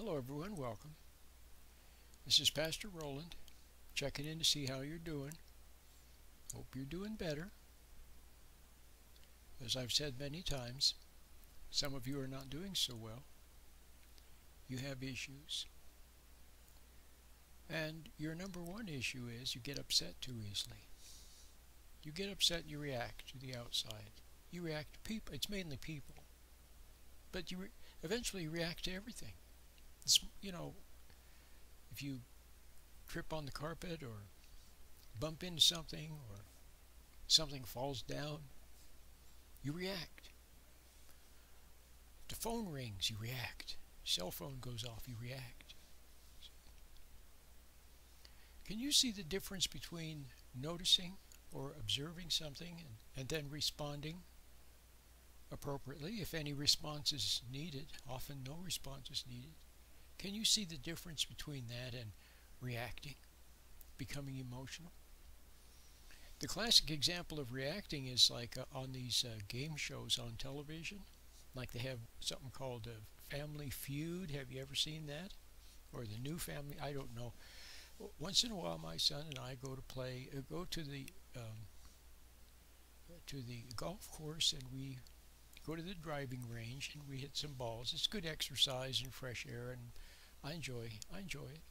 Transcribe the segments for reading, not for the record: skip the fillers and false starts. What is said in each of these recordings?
Hello everyone, welcome. This is Pastor Roland, checking in to see how you're doing. Hope you're doing better. As I've said many times, some of you are not doing so well. You have issues. And your number one issue is you get upset too easily. You get upset and you react to the outside. You react to people. It's mainly people. But you eventually react to everything. If you trip on the carpet or bump into something or something falls down, you react. The phone rings, you react. Cell phone goes off, you react. Can you see the difference between noticing or observing something and then responding appropriately, if any response is needed? Often no response is needed. Can you see the difference between that and reacting, becoming emotional? The classic example of reacting is like on these game shows on television. Like they have something called Family Feud. Have you ever seen that? Or the new Family? I don't know. Once in a while, my son and I go to the golf course, and we go to the driving range and we hit some balls. It's good exercise and fresh air, and I enjoy it.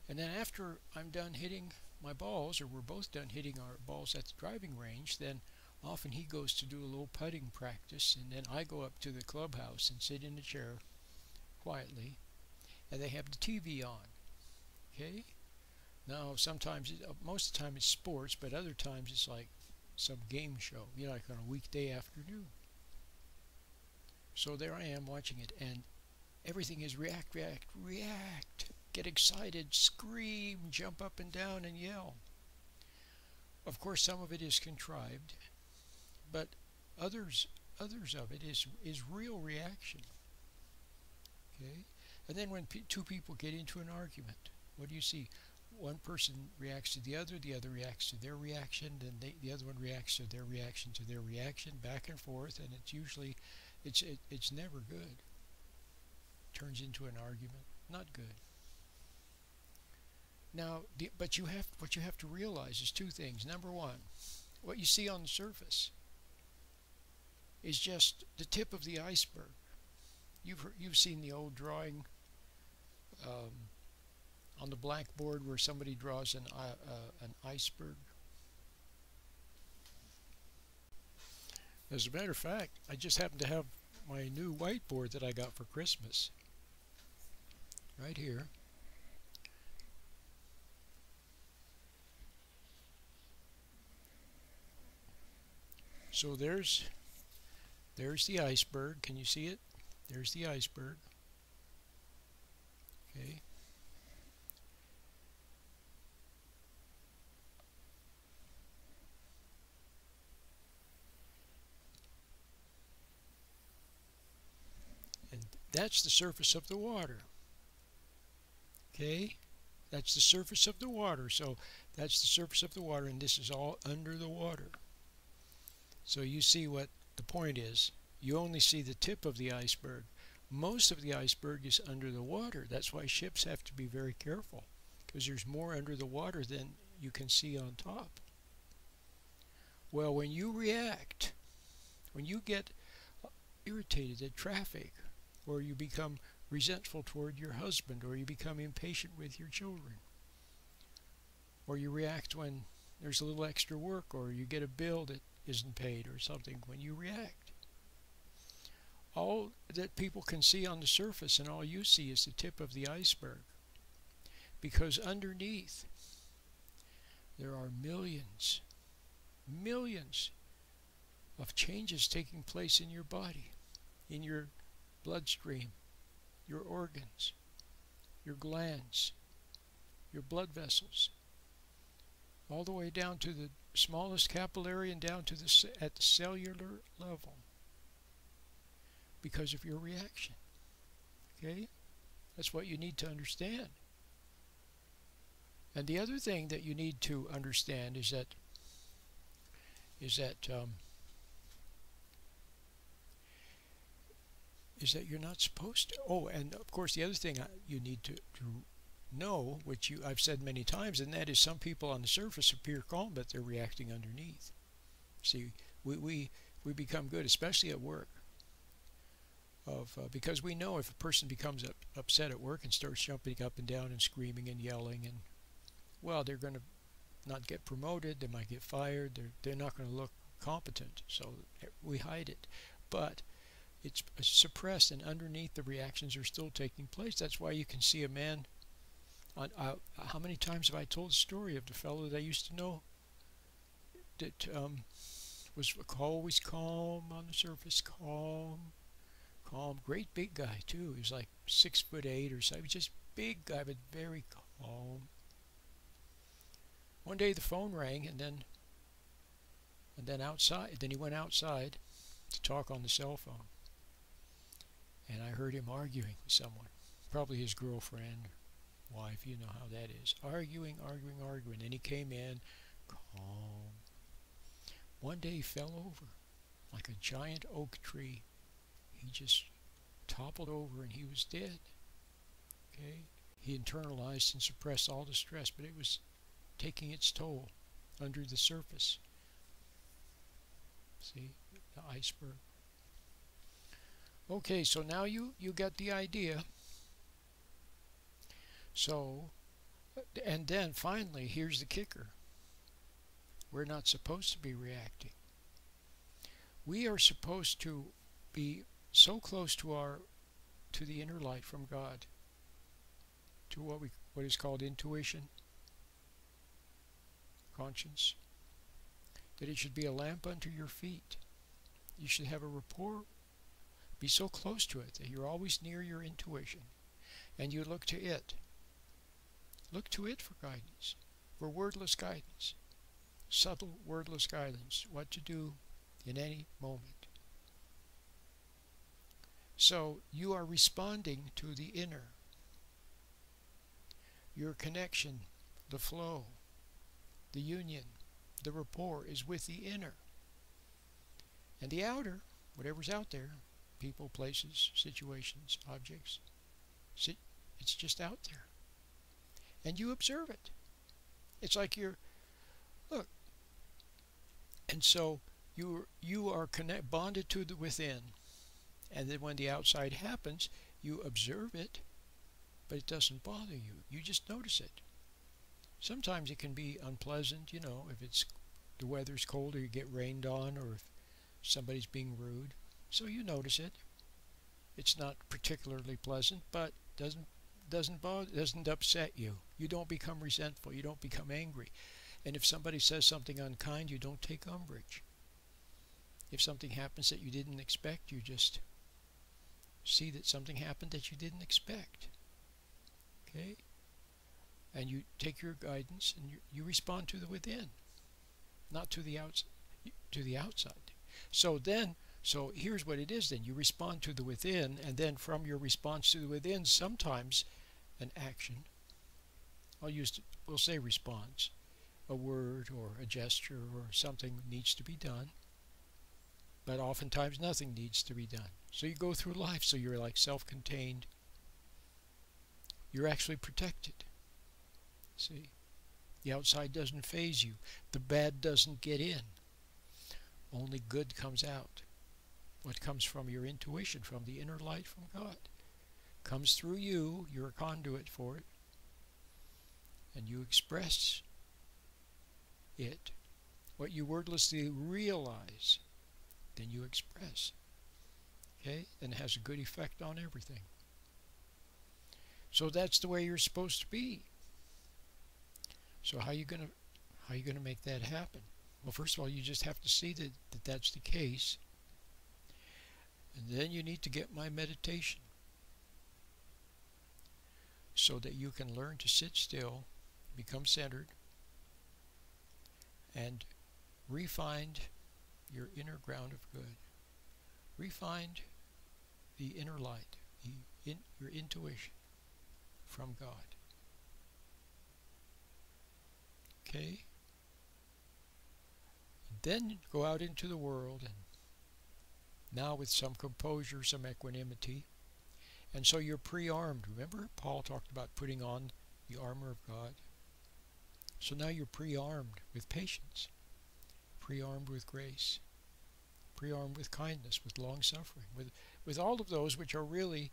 And then after I'm done hitting my balls, or we're both done hitting our balls at the driving range, then often he goes to do a little putting practice, and then I go up to the clubhouse and sit in a chair quietly, and they have the TV on. Okay? Now sometimes, most of the time it's sports, but other times it's like some game show, like on a weekday afternoon. So there I am watching it, and everything is react, get excited, scream, jump up and down and yell. Of course, some of it is contrived, but others of it is real reaction. Okay? And then when two people get into an argument, what do you see? One person reacts to the other reacts to their reaction, then the other one reacts to their reaction, back and forth, and it's usually, it's never good. Turns into an argument. Not good. Now, what you have to realize is two things. Number one, what you see on the surface is just the tip of the iceberg. You've seen the old drawing on the blackboard where somebody draws an iceberg. As a matter of fact, I just happen to have my new whiteboard that I got for Christmas right here. So there's the iceberg. Can you see it? There's the iceberg. Okay. And that's the surface of the water. Okay? That's the surface of the water. So that's the surface of the water, and this is all under the water. So you see what the point is. You only see the tip of the iceberg. Most of the iceberg is under the water. That's why ships have to be very careful, because there's more under the water than you can see on top. Well, when you react, when you get irritated at traffic, or you become resentful toward your husband, or you become impatient with your children, or you react when there's a little extra work, or you get a bill that isn't paid or something, when you react, all that people can see on the surface and all you see is the tip of the iceberg, because underneath there are millions of changes taking place in your body, in your bloodstream, your organs, your glands, your blood vessels, all the way down to the smallest capillary and down to at the cellular level, because of your reaction. Okay? That's what you need to understand. And the other thing that you need to understand is that is that you're not supposed to. Oh, and of course the other thing you need to know, which I've said many times, and that is some people on the surface appear calm, but they're reacting underneath. See, we become good, especially at work, because we know if a person becomes upset at work and starts jumping up and down and screaming and yelling, and well, they're going to not get promoted, they might get fired, they're not going to look competent, so we hide it. But it's suppressed, and underneath the reactions are still taking place. That's why you can see a man how many times have I told the story of the fellow that I used to know that was always calm on the surface, calm, great big guy too. He was like 6'8" or so. He was just big guy, but very calm. One day the phone rang, and then outside. Then he went outside to talk on the cell phone, and I heard him arguing with someone, probably his girlfriend, wife. You know how that is. Arguing. Then he came in, calm. One day he fell over like a giant oak tree. He just toppled over and he was dead. Okay? He internalized and suppressed all the stress, but it was taking its toll under the surface. See? The iceberg. Okay, so now you got the idea. So, and then finally, here's the kicker. We're not supposed to be reacting. We are supposed to be so close to the inner light from God, to what is called intuition, conscience, that it should be a lamp unto your feet. You should have a rapport, be so close to it that you're always near your intuition, and you look to it. Look to it for guidance, for wordless guidance, subtle wordless guidance, what to do in any moment. So you are responding to the inner. Your connection, the flow, the union, the rapport is with the inner. And the outer, whatever's out there, people, places, situations, objects, it's just out there. And you observe it. It's like look. And so you are bonded to the within. And then when the outside happens, you observe it, but it doesn't bother you. You just notice it. Sometimes it can be unpleasant, you know, if the weather's cold or you get rained on, or if somebody's being rude. So you notice it. It's not particularly pleasant, but doesn't bother, doesn't upset you. You don't become resentful. You don't become angry. And if somebody says something unkind, you don't take umbrage. If something happens that you didn't expect, you just see that something happened that you didn't expect. Okay? And you take your guidance and you respond to the within, not to the outside. So here's what it is then. You respond to the within, and then from your response to the within, sometimes an action, we'll say response, a word or a gesture or something needs to be done, but oftentimes nothing needs to be done. So you go through life, so you're like self-contained. You're actually protected. See? The outside doesn't faze you. The bad doesn't get in. Only good comes out. What comes from your intuition, from the inner light from God, comes through you. You're a conduit for it. And you express it. What you wordlessly realize, then you express. Okay? And it has a good effect on everything. So that's the way you're supposed to be. So how are you gonna make that happen? Well, first of all, you just have to see that that's the case. And then you need to get my meditation, so that you can learn to sit still, become centered, and re-find your inner ground of good. Re-find the inner light, your intuition from God. Okay? And then go out into the world and now with some composure, some equanimity. And so you're pre-armed. Remember, Paul talked about putting on the armor of God. So now you're pre-armed with patience, pre-armed with grace, pre-armed with kindness, with long-suffering, with all of those which are really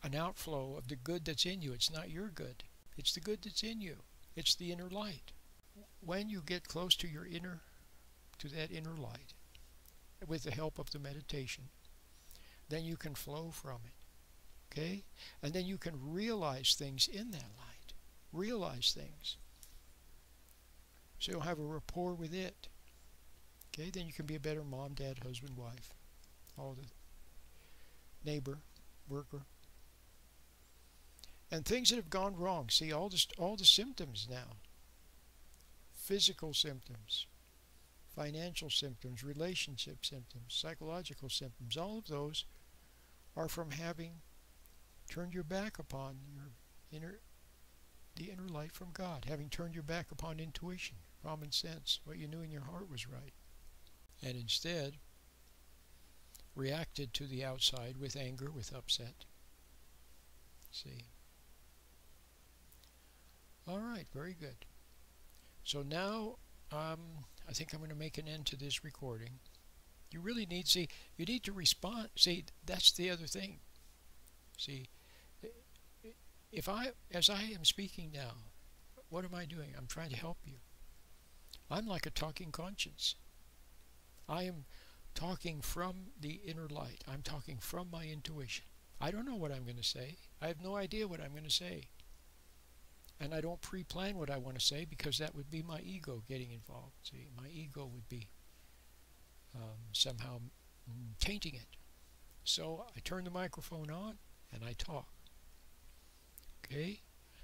an outflow of the good that's in you. It's not your good. It's the good that's in you. It's the inner light. When you get close to that inner light, with the help of the meditation, then you can flow from it. Okay? And then you can realize things in that light. Realize things. So you'll have a rapport with it. Okay? Then you can be a better mom, dad, husband, wife, all the neighbor, worker. And things that have gone wrong. See, all the symptoms now. Physical symptoms, financial symptoms, relationship symptoms, psychological symptoms, all of those are from having turned your back upon the inner light from God, having turned your back upon intuition, common sense, what you knew in your heart was right, and instead reacted to the outside with anger, with upset. See? All right, very good. So now I think I'm going to make an end to this recording. You really need, you need to respond. See, that's the other thing. See, as I am speaking now, what am I doing? I'm trying to help you. I'm like a talking conscience. I am talking from the inner light. I'm talking from my intuition. I don't know what I'm going to say. I have no idea what I'm going to say. And I don't pre-plan what I want to say, because that would be my ego getting involved. See, my ego would be somehow tainting it. So I turn the microphone on and I talk. Okay?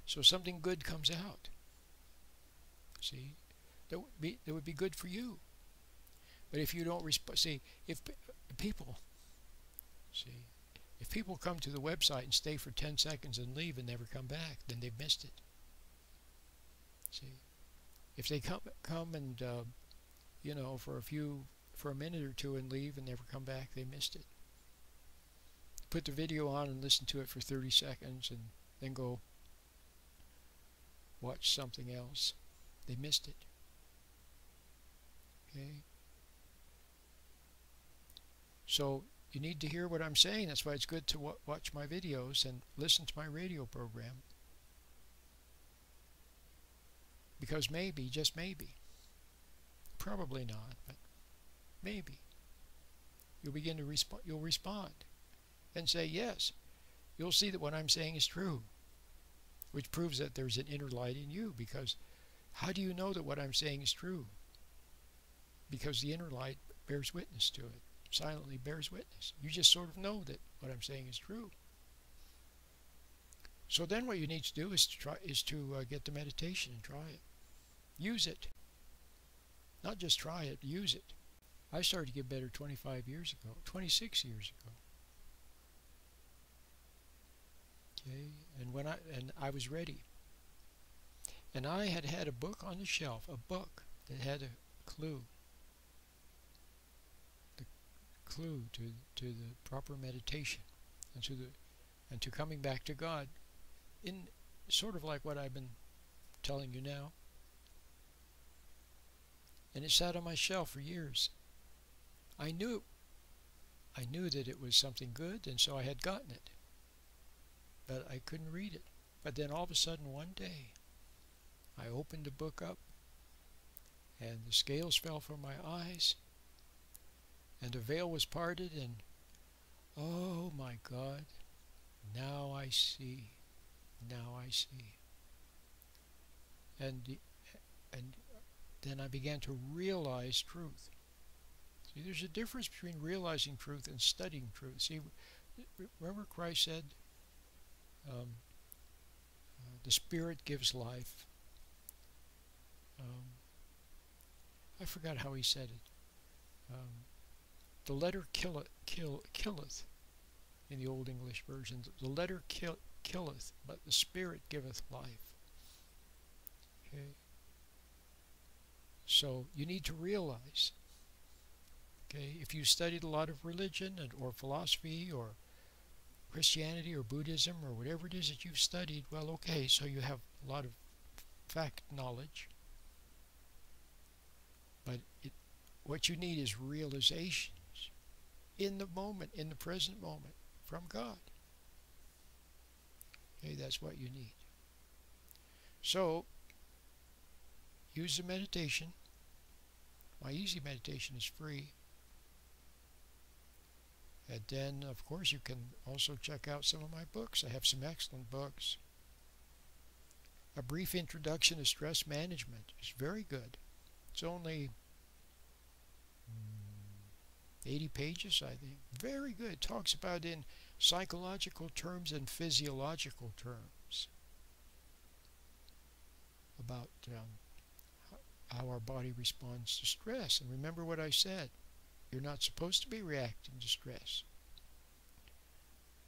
So something good comes out. See? That would be good for you. But if you don't respond, see, if people come to the website and stay for 10 seconds and leave and never come back, then they've missed it. See, if they come and you know, for a minute or two and leave and never come back, they missed it. Put the video on and listen to it for 30 seconds and then go watch something else. They missed it. Okay? So you need to hear what I'm saying. That's why it's good to watch my videos and listen to my radio program. Because maybe, just maybe, probably not, but maybe, you'll begin to respond. You'll respond and say yes. You'll see that what I'm saying is true, which proves that there's an inner light in you. Because how do you know that what I'm saying is true? Because the inner light bears witness to it, silently bears witness. You just sort of know that what I'm saying is true. So then what you need to do is to get the meditation and try it. Use it. Not just try it, use it. I started to get better 25 years ago, 26 years ago. Okay, and I was ready. And I had had a book on the shelf, a book that had a clue. The clue to the proper meditation and to coming back to God, in sort of like what I've been telling you now. And it sat on my shelf for years. I knew that it was something good, and so I had gotten it. But I couldn't read it. But then all of a sudden one day, I opened the book up, and the scales fell from my eyes, and the veil was parted, and oh my God, now I see. Now I see. And then I began to realize truth. See, there's a difference between realizing truth and studying truth. See, remember Christ said, the Spirit gives life. I forgot how he said it. The letter killeth in the Old English version. The letter killeth, but the Spirit giveth life. Okay. So you need to realize Okay, if you studied a lot of religion or philosophy or Christianity or Buddhism or whatever it is that you've studied, well, okay, so you have a lot of fact knowledge. But what you need is realizations in the moment, in the present moment, from God. Okay, that's what you need. So, use the meditation. My easy meditation is free. And then, of course, you can also check out some of my books. I have some excellent books. A Brief Introduction to Stress Management is very good. It's only 80 pages, I think. Very good. It talks about in psychological terms and physiological terms about how our body responds to stress. And remember what I said. You're not supposed to be reacting to stress.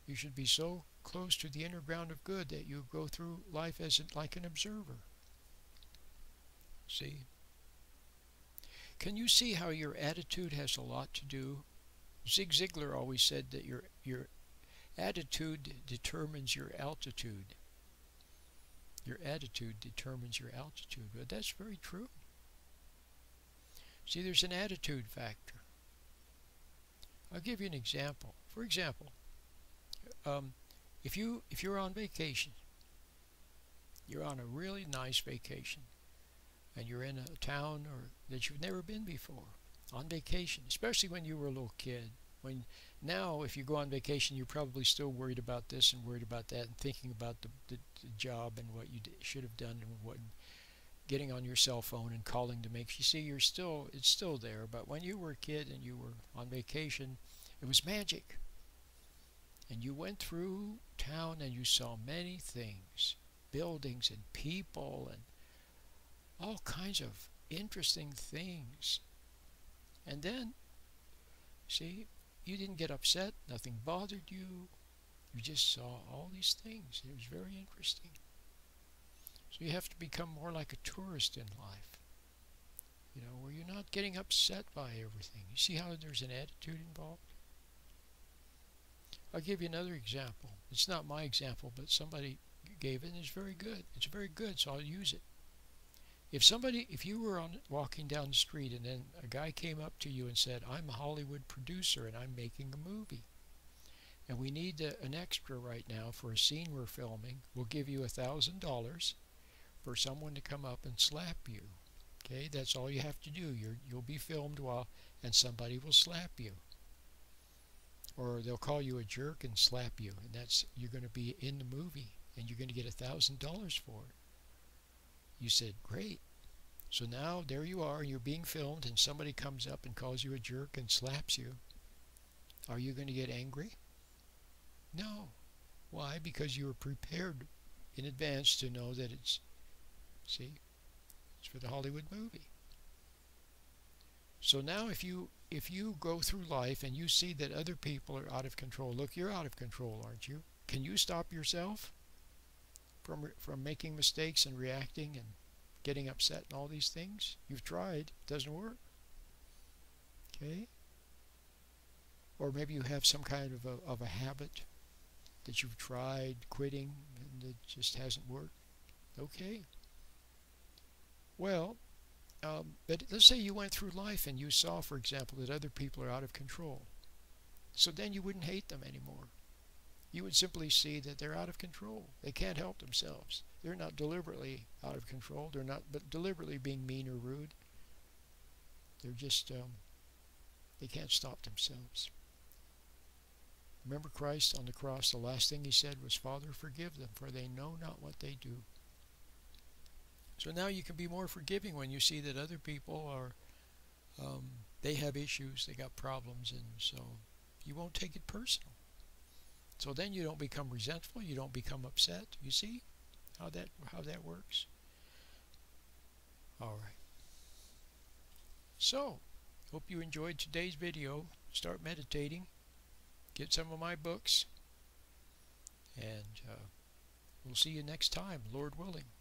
You should be so close to the inner ground of good that you go through life as like an observer. See? Can you see how your attitude has a lot to do? Zig Ziglar always said that your attitude determines your altitude. Your attitude determines your altitude. But that's very true. See, there's an attitude factor. I'll give you an example. For example, if you're on vacation, you're on a really nice vacation, and you're in a town that you've never been before, on vacation, especially when you were a little kid. Now, if you go on vacation, you're probably still worried about this and worried about that, and thinking about the job and what you should have done, and what getting on your cell phone and calling to make. You see, it's still there. But when you were a kid and you were on vacation, it was magic. And you went through town and you saw many things, buildings and people and all kinds of interesting things. And then, see, you didn't get upset, nothing bothered you. You just saw all these things. It was very interesting. So you have to become more like a tourist in life, where you're not getting upset by everything. You see how there's an attitude involved? I'll give you another example. It's not my example, but somebody gave it, and it's very good. It's very good, so I'll use it. If you were walking down the street and then a guy came up to you and said, "I'm a Hollywood producer and I'm making a movie, and we need an extra right now for a scene we're filming. We'll give you $1,000 for someone to come up and slap you." Okay, that's all you have to do. You'll be filmed and somebody will slap you. Or they'll call you a jerk and slap you, and you're going to be in the movie, and you're going to get $1,000 for it. You said, great. So now there you are, and you're being filmed, and somebody comes up and calls you a jerk and slaps you. Are you going to get angry? No. Why? Because you were prepared in advance to know that it's for the Hollywood movie. So now if you go through life and you see that other people are out of control, look, you're out of control, aren't you? Can you stop yourself from making mistakes and reacting and getting upset and all these things? You've tried. It doesn't work. Okay? Or maybe you have some kind of a habit that you've tried quitting and it just hasn't worked. Okay. Well, but let's say you went through life and you saw, for example, that other people are out of control. So then you wouldn't hate them anymore. You would simply see that they're out of control. They can't help themselves. They're not deliberately out of control. They're not deliberately being mean or rude. They're just, they can't stop themselves. Remember Christ on the cross, the last thing he said was, "Father, forgive them, for they know not what they do." So now you can be more forgiving when you see that other people are, they have issues, they got problems, and so you won't take it personal. So then you don't become resentful, you don't become upset. You see how that works? All right. So, hope you enjoyed today's video. Start meditating. Get some of my books. And we'll see you next time, Lord willing.